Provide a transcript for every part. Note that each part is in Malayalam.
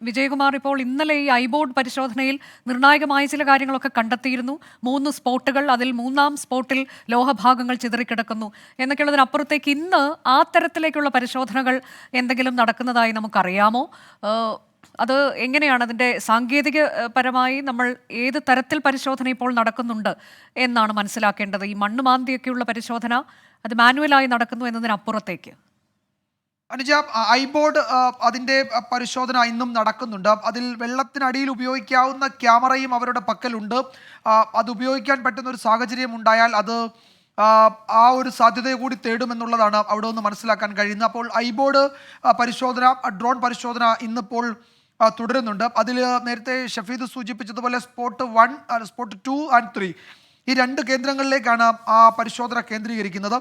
വിജയകുമാർ, ഇപ്പോൾ ഇന്നലെ ഈ ഐബോർഡ് പരിശോധനയിൽ നിർണായകമായ ചില കാര്യങ്ങളൊക്കെ കണ്ടെത്തിയിരുന്നു. 3 സ്പോട്ടുകൾ, അതിൽ 3-ാം സ്പോട്ടിൽ ലോഹഭാഗങ്ങൾ ചിതറിക്കിടക്കുന്നു എന്നൊക്കെയുള്ളതിനപ്പുറത്തേക്ക് ഇന്ന് ആ തരത്തിലേക്കുള്ള പരിശോധനകൾ എന്തെങ്കിലും നടക്കുന്നതായി നമുക്കറിയാമോ? അത് എങ്ങനെയാണ് അതിൻ്റെ സാങ്കേതികപരമായി നമ്മൾ ഏത് തരത്തിൽ പരിശോധന ഇപ്പോൾ നടക്കുന്നുണ്ട് എന്നാണ് മനസ്സിലാക്കേണ്ടത്? ഈ മണ്ണുമാന്തിയൊക്കെയുള്ള പരിശോധന അത് മാനുവലായി നടക്കുന്നു എന്നതിനപ്പുറത്തേക്ക്. അനുജ, ഐബോർഡ് അതിൻ്റെ പരിശോധന ഇന്നും നടക്കുന്നുണ്ട്. അതിൽ വെള്ളത്തിനടിയിൽ ഉപയോഗിക്കാവുന്ന ക്യാമറയും അവരുടെ പക്കലുണ്ട്. അത് ഉപയോഗിക്കാൻ പറ്റുന്ന ഒരു സാഹചര്യം ഉണ്ടായാൽ അത് ആ ഒരു സാധ്യതയെ കൂടി തേടുമെന്നുള്ളതാണ് അവിടെ നിന്ന് മനസ്സിലാക്കാൻ കഴിയുന്നത്. അപ്പോൾ ഐബോർഡ് പരിശോധന, ഡ്രോൺ പരിശോധന ഇന്നിപ്പോൾ തുടരുന്നുണ്ട്. അതിൽ നേരത്തെ ഷഫീദ് സൂചിപ്പിച്ചതുപോലെ സ്പോട്ട് 1, സ്പോട്ട് 2 and 3 ഈ 2 കേന്ദ്രങ്ങളിലേക്കാണ് ആ പരിശോധന കേന്ദ്രീകരിക്കുന്നത്.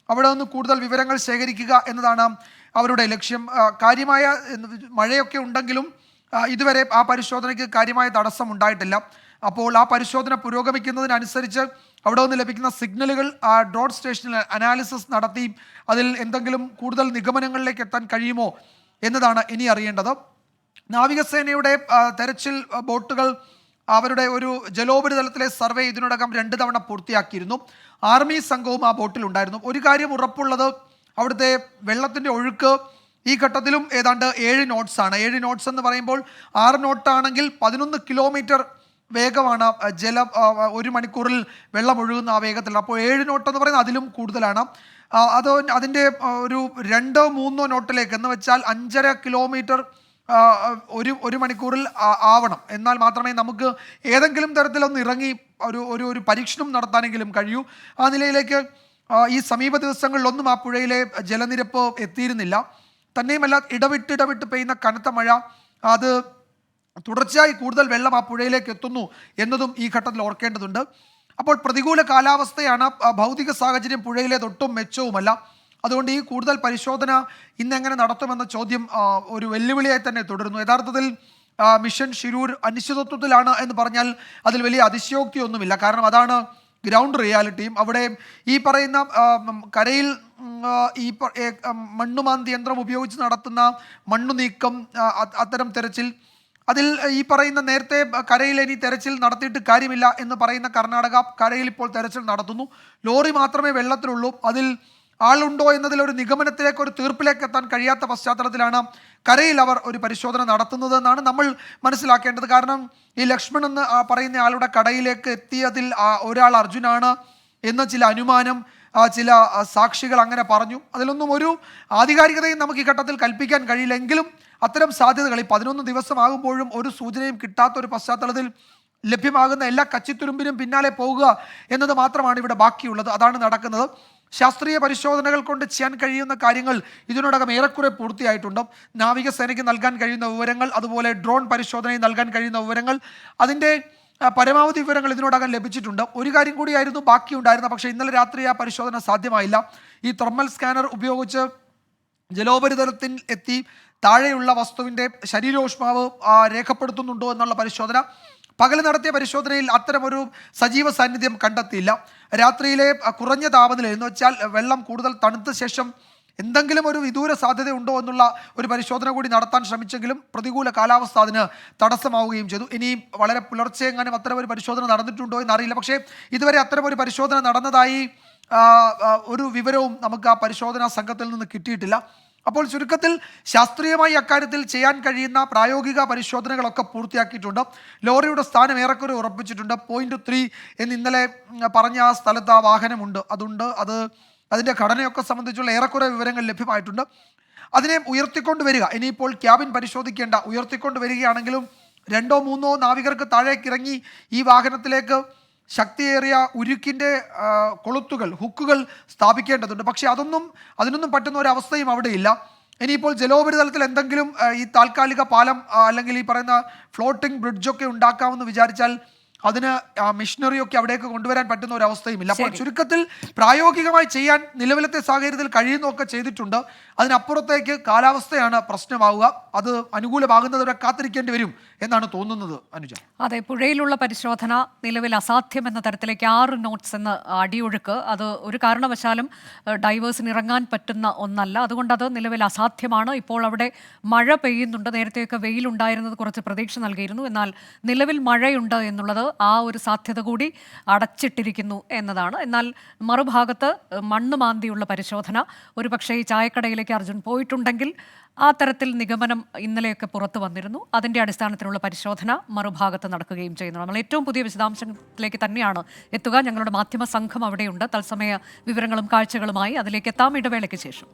അവിടെ നിന്ന് കൂടുതൽ വിവരങ്ങൾ ശേഖരിക്കുക എന്നതാണ് അവരുടെ ലക്ഷ്യം. കാര്യമായ മഴയൊക്കെ ഉണ്ടെങ്കിലും ഇതുവരെ ആ പരിശോധനയ്ക്ക് കാര്യമായ തടസ്സം ഉണ്ടായിട്ടില്ല. അപ്പോൾ ആ പരിശോധന പുരോഗമിക്കുന്നതിനനുസരിച്ച് അവിടെ നിന്ന് ലഭിക്കുന്ന സിഗ്നലുകൾ ഡ്രോൺ സ്റ്റേഷനിൽ അനാലിസിസ് നടത്തി അതിൽ എന്തെങ്കിലും കൂടുതൽ നിഗമനങ്ങളിലേക്ക് എത്താൻ കഴിയുമോ എന്നതാണ് ഇനി അറിയേണ്ടത്. നാവികസേനയുടെ തെരച്ചിൽ ബോട്ടുകൾ അവരുടെ ഒരു ജലോപരിതലത്തിലെ സർവേ ഇതിനോടകം 2 തവണ പൂർത്തിയാക്കിയിരുന്നു. ആർമി സംഘവും ആ ബോട്ടിലുണ്ടായിരുന്നു. ഒരു കാര്യം ഉറപ്പുള്ളത്, അവിടുത്തെ വെള്ളത്തിൻ്റെ ഒഴുക്ക് ഈ ഘട്ടത്തിലും ഏതാണ്ട് 7 knots ആണ്. 7 knots എന്ന് പറയുമ്പോൾ 6 നോട്ടാണെങ്കിൽ 11 കിലോമീറ്റർ വേഗമാണ് ഒരു മണിക്കൂറിൽ വെള്ളം ഒഴുകുന്ന ആ വേഗത്തിൽ. അപ്പോൾ 7 നോട്ട് എന്ന് പറയുന്നത് അതിലും കൂടുതലാണ്. അതിൻ്റെ ഒരു 2-3 നോട്ടിലേക്ക് എന്ന് വെച്ചാൽ 5.5 കിലോമീറ്റർ ഒരു മണിക്കൂറിൽ ആവണം. എന്നാൽ മാത്രമേ നമുക്ക് ഏതെങ്കിലും തരത്തിലൊന്ന് ഇറങ്ങി ഒരു പരീക്ഷണം നടത്താനെങ്കിലും കഴിയൂ. ആ നിലയിലേക്ക് ഈ സമീപ ദിവസങ്ങളിലൊന്നും ആ പുഴയിലെ ജലനിരപ്പ് എത്തിയിരുന്നില്ല. തന്നെയുമല്ല, ഇടവിട്ട് പെയ്യുന്ന കനത്ത മഴ അത് തുടർച്ചയായി കൂടുതൽ വെള്ളം ആ പുഴയിലേക്ക് എത്തുന്നു എന്നതും ഈ ഘട്ടത്തിൽ ഓർക്കേണ്ടതുണ്ട്. അപ്പോൾ പ്രതികൂല കാലാവസ്ഥയാണ്. ഭൗതിക സാഹചര്യം പുഴയിലേതൊട്ടും മെച്ചവുമല്ല. അതുകൊണ്ട് ഈ കൂടുതൽ പരിശോധന ഇന്നെങ്ങനെ നടത്തുമെന്ന ചോദ്യം ഒരു വെല്ലുവിളിയായി തന്നെ തുടരുന്നു. യഥാർത്ഥത്തിൽ മിഷൻ ഷിരൂർ അനിശ്ചിതത്വത്തിലാണ് എന്ന് പറഞ്ഞാൽ അതിൽ വലിയ അതിശയോക്തിയൊന്നുമില്ല. കാരണം അതാണ് ഗ്രൗണ്ട് റിയാലിറ്റിയും. അവിടെ ഈ പറയുന്ന കരയിൽ ഈ മണ്ണുമാന്തി യന്ത്രം ഉപയോഗിച്ച് നടത്തുന്ന മണ്ണു നീക്കം, അത്തരം തെരച്ചിൽ, അതിൽ ഈ പറയുന്ന നേരത്തെ കരയിൽ ഇനി തെരച്ചിൽ നടത്തിയിട്ട് കാര്യമില്ല എന്ന് പറയുന്ന കർണാടക കരയിൽ ഇപ്പോൾ തെരച്ചിൽ നടത്തുന്നു. ലോറി മാത്രമേ വെള്ളത്തിലുള്ളൂ. അതിൽ ആളുണ്ടോ എന്നതിലൊരു നിഗമനത്തിലേക്ക്, ഒരു തീർപ്പിലേക്ക് എത്താൻ കഴിയാത്ത പശ്ചാത്തലത്തിലാണ് കരയിൽ അവർ ഒരു പരിശോധന നടത്തുന്നത് എന്നാണ് നമ്മൾ മനസ്സിലാക്കേണ്ടത്. കാരണം ഈ ലക്ഷ്മൺ എന്ന് പറയുന്ന ആളുടെ കടയിലേക്ക് എത്തിയതിൽ ഒരാൾ അർജുനാണ് എന്ന ചില അനുമാനം ചില സാക്ഷികൾ അങ്ങനെ പറഞ്ഞു. അതിലൊന്നും ഒരു ആധികാരികതയും നമുക്ക് ഈ ഘട്ടത്തിൽ കൽപ്പിക്കാൻ കഴിയില്ലെങ്കിലും അത്തരം സാധ്യതകൾ ഈ 11 ദിവസമാകുമ്പോഴും ഒരു സൂചനയും കിട്ടാത്ത ഒരു പശ്ചാത്തലത്തിൽ ലഭ്യമാകുന്ന എല്ലാ കച്ചിത്തുരുമ്പിനും പിന്നാലെ പോകുക എന്നത് മാത്രമാണ് ഇവിടെ ബാക്കിയുള്ളത്. അതാണ് നടക്കുന്നത്. ശാസ്ത്രീയ പരിശോധനകൾ കൊണ്ട് ചെയ്യാൻ കഴിയുന്ന കാര്യങ്ങൾ ഇതിനോടകം ഏറെക്കുറെ പൂർത്തിയായിട്ടുണ്ട്. നാവികസേനയ്ക്ക് നൽകാൻ കഴിയുന്ന വിവരങ്ങൾ, അതുപോലെ ഡ്രോൺ പരിശോധനയിൽ നൽകാൻ കഴിയുന്ന വിവരങ്ങൾ, അതിൻ്റെ പരമാവധി വിവരങ്ങൾ ഇതിനോടകം ലഭിച്ചിട്ടുണ്ട്. ഒരു കാര്യം കൂടിയായിരുന്നു ബാക്കിയുണ്ടായിരുന്നത്, പക്ഷേ ഇന്നലെ രാത്രി ആ പരിശോധന സാധ്യമായില്ല. ഈ തെർമൽ സ്കാനർ ഉപയോഗിച്ച് ജലോപരിതലത്തിൽ എത്തി താഴെയുള്ള വസ്തുവിൻ്റെ ശരീരോഷ്മാവ് രേഖപ്പെടുത്തുന്നുണ്ടോ എന്നുള്ള പരിശോധന. പകൽ നടത്തിയ പരിശോധനയിൽ അത്തരമൊരു സജീവ സാന്നിധ്യം കണ്ടെത്തിയില്ല. രാത്രിയിലെ കുറഞ്ഞ താപനില എന്ന് വെച്ചാൽ വെള്ളം കൂടുതൽ തണുത്ത ശേഷം എന്തെങ്കിലും ഒരു വിദൂര സാധ്യത ഉണ്ടോ എന്നുള്ള ഒരു പരിശോധന കൂടി നടത്താൻ ശ്രമിച്ചെങ്കിലും പ്രതികൂല കാലാവസ്ഥ അതിന് തടസ്സമാവുകയും ചെയ്തു. ഇനി വളരെ പുലർച്ചെ എങ്ങാനും അത്തരമൊരു പരിശോധന നടന്നിട്ടുണ്ടോ എന്നറിയില്ല. പക്ഷേ ഇതുവരെ അത്തരമൊരു പരിശോധന നടന്നതായി ഒരു വിവരവും നമുക്ക് ആ പരിശോധനാ സംഘത്തിൽ നിന്ന് കിട്ടിയിട്ടില്ല. അപ്പോൾ ചുരുക്കത്തിൽ ശാസ്ത്രീയമായി അക്കാര്യത്തിൽ ചെയ്യാൻ കഴിയുന്ന പ്രായോഗിക പരിശോധനകളൊക്കെ പൂർത്തിയാക്കിയിട്ടുണ്ട്. ലോറിയുടെ സ്ഥാനം ഏറെക്കുറെ ഉറപ്പിച്ചിട്ടുണ്ട്. പോയിന്റ് 3 എന്ന് ഇന്നലെ പറഞ്ഞ ആ സ്ഥലത്ത് ആ വാഹനമുണ്ട്, അതിൻ്റെ ഘടനയൊക്കെ സംബന്ധിച്ചുള്ള ഏറെക്കുറെ വിവരങ്ങൾ ലഭ്യമായിട്ടുണ്ട്. അതിനെ ഉയർത്തിക്കൊണ്ട് വരിക, ഇനിയിപ്പോൾ ക്യാബിൻ പരിശോധിക്കേണ്ട, ഉയർത്തിക്കൊണ്ട് വരികയാണെങ്കിലും 2-3 നാവികർക്ക് താഴേക്ക് ഇറങ്ങി ഈ വാഹനത്തിലേക്ക് ശക്തിയേറിയ ഉരുക്കിൻ്റെ കൊളുത്തുകൾ, ഹുക്കുകൾ സ്ഥാപിക്കേണ്ടതുണ്ട്. പക്ഷേ അതിനൊന്നും പറ്റുന്ന ഒരവസ്ഥയും അവിടെയില്ല. ഇനിയിപ്പോൾ ജലോപരിതലത്തിൽ എന്തെങ്കിലും ഈ താൽക്കാലിക പാലം അല്ലെങ്കിൽ ഈ പറയുന്ന ഫ്ലോട്ടിംഗ് ബ്രിഡ്ജൊക്കെ ഉണ്ടാക്കാമെന്ന് വിചാരിച്ചാൽ അതിന് മിഷനറിയൊക്കെ അവിടേക്ക് കൊണ്ടുവരാൻ പറ്റുന്ന ഒരു അവസ്ഥയുമില്ല. അപ്പോൾ ചുരുക്കത്തിൽ പ്രായോഗികമായി ചെയ്യാൻ നിലവിലത്തെ സാഹചര്യത്തിൽ കഴിയുന്നതൊക്കെ ചെയ്തിട്ടുണ്ട്. അതിനപ്പുറത്തേക്ക് കാലാവസ്ഥയാണ് പ്രശ്നമാവുക. അത് അനുകൂലമാകുന്നതുവരെ കാത്തിരിക്കേണ്ടി വരും എന്നാണ് തോന്നുന്നത്. അനുജ, അതെ, പുഴയിലുള്ള പരിശോധന നിലവിൽ അസാധ്യം എന്ന തരത്തിലേക്ക് 6 നോട്ട്സ് എന്ന അടിയൊഴുക്ക് അത് ഒരു കാരണവശാലും ഡൈവേഴ്സിന് ഇറങ്ങാൻ പറ്റുന്ന ഒന്നല്ല. അതുകൊണ്ട് അത് നിലവിൽ അസാധ്യമാണ്. ഇപ്പോൾ അവിടെ മഴ പെയ്യുന്നുണ്ട്. നേരത്തെയൊക്കെ വെയിലുണ്ടായിരുന്നത് കുറച്ച് പ്രതീക്ഷ നൽകിയിരുന്നു. എന്നാൽ നിലവിൽ മഴയുണ്ട് എന്നുള്ളത് ആ ഒരു സാധ്യത കൂടി അടച്ചിട്ടിരിക്കുന്നു എന്നതാണ്. എന്നാൽ മറുഭാഗത്ത് മണ്ണ് മാന്തിയുള്ള പരിശോധന, ഒരു പക്ഷേ ഈ ചായക്കടയിലേക്ക് അർജുൻ പോയിട്ടുണ്ടെങ്കിൽ ആ തരത്തിൽ നിഗമനം ഇന്നലെയൊക്കെ പുറത്തു വന്നിരുന്നു. അതിൻ്റെ അടിസ്ഥാനത്തിലുള്ള പരിശോധന മറുഭാഗത്ത് നടക്കുകയും ചെയ്യുന്നു. നമ്മൾ ഏറ്റവും പുതിയ വിശദാംശത്തിലേക്ക് തന്നെയാണ് എത്തുക. ഞങ്ങളുടെ മാധ്യമ സംഘം അവിടെയുണ്ട്. തത്സമയ വിവരങ്ങളും കാഴ്ചകളുമായി അതിലേക്ക് എത്താം ഇടവേളയ്ക്ക് ശേഷം.